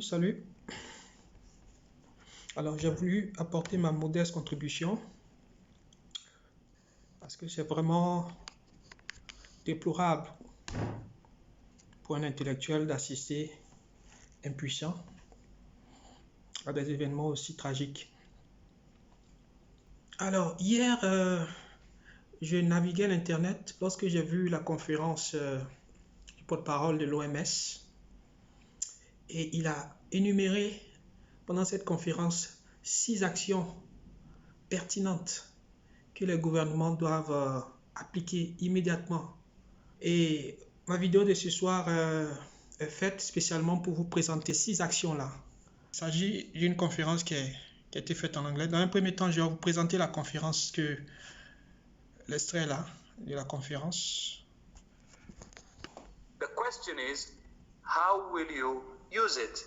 Salut. Alors, j'ai voulu apporter ma modeste contribution parce que c'est vraiment déplorable pour un intellectuel d'assister impuissant à des événements aussi tragiques. Alors, hier, je naviguais l'Internet lorsque j'ai vu la conférence du porte-parole de l'OMS et il a énuméré pendant cette conférence 6 actions pertinentes que les gouvernements doivent appliquer immédiatement. Et ma vidéo de ce soir est faite spécialement pour vous présenter 6 actions-là. Il s'agit d'une conférence qui a été faite en anglais. Dans un premier temps, je vais vous présenter la conférence, l'extrait là de la conférence. The question is, how will you use it?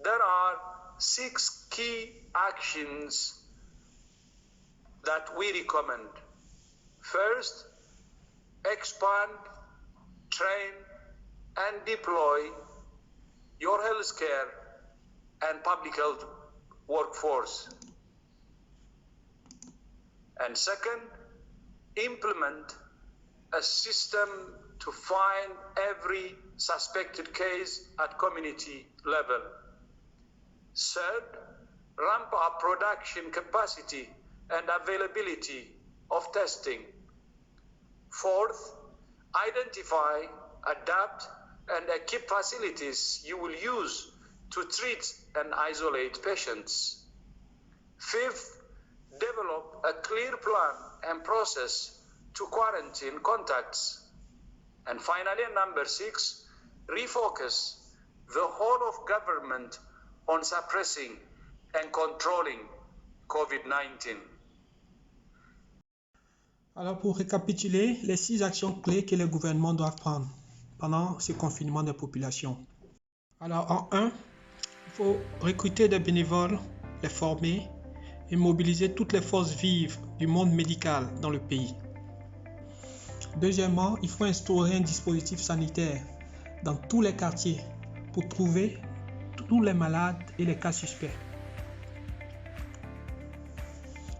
There are 6 key actions that we recommend. First, expand, train, and deploy your healthcare and public health workforce. And second, implement a system to find every suspected case at community level. Third, ramp up production capacity and availability of testing. Fourth, identify, adapt, and equip facilities you will use to treat and isolate patients. Fifth, develop a clear plan and process to quarantine contacts. And finally, number 6, refocus the whole of government on suppressing and controlling COVID-19. Alors, pour récapituler, les 6 actions clés que les gouvernements doivent prendre pendant ce confinement des populations. Alors, en 1, il faut recruter des bénévoles, les former et mobiliser toutes les forces vives du monde médical dans le pays. Deuxièmement, il faut instaurer un dispositif sanitaire dans tous les quartiers pour trouver tous les malades et les cas suspects.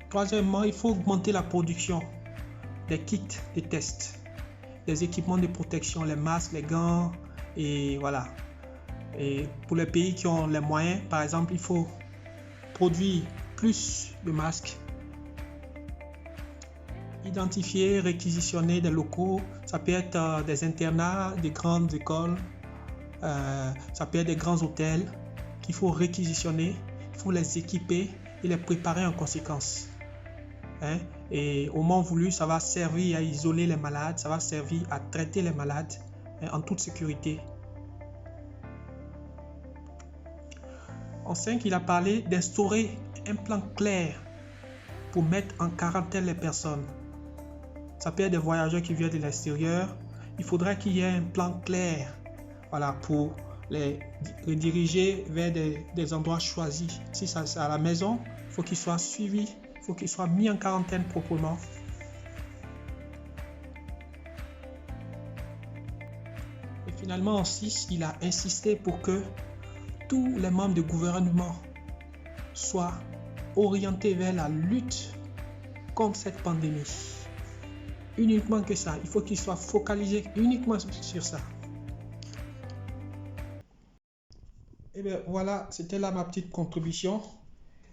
Troisièmement, il faut augmenter la production des kits de tests, des équipements de protection, les masques, les gants et voilà. Et pour les pays qui ont les moyens, par exemple, il faut produire plus de masques. Identifier, réquisitionner des locaux, ça peut être des internats, des grandes écoles, ça peut être des grands hôtels qu'il faut réquisitionner, il faut les équiper et les préparer en conséquence. Et au moment voulu, ça va servir à isoler les malades, ça va servir à traiter les malades en toute sécurité. En 5, il a parlé d'instaurer un plan clair pour mettre en quarantaine les personnes. Ça peut être des voyageurs qui viennent de l'extérieur. Il faudrait qu'il y ait un plan clair, voilà, pour les rediriger vers des endroits choisis. Si c'est à la maison, il faut qu'ils soient suivis, il faut qu'ils soient mis en quarantaine proprement. Et finalement, en 6, il a insisté pour que tous les membres du gouvernement soient orientés vers la lutte contre cette pandémie. Uniquement que ça, il faut qu'ils soient focalisés uniquement sur ça. Et bien voilà, c'était là ma petite contribution.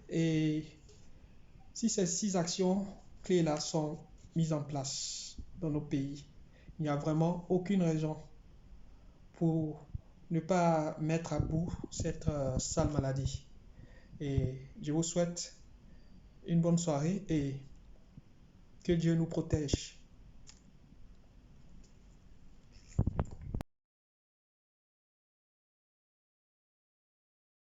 Et si ces 6 actions clés là sont mises en place dans nos pays, il n'y a vraiment aucune raison pour ne pas mettre à bout cette sale maladie. Et je vous souhaite une bonne soirée et que Dieu nous protège.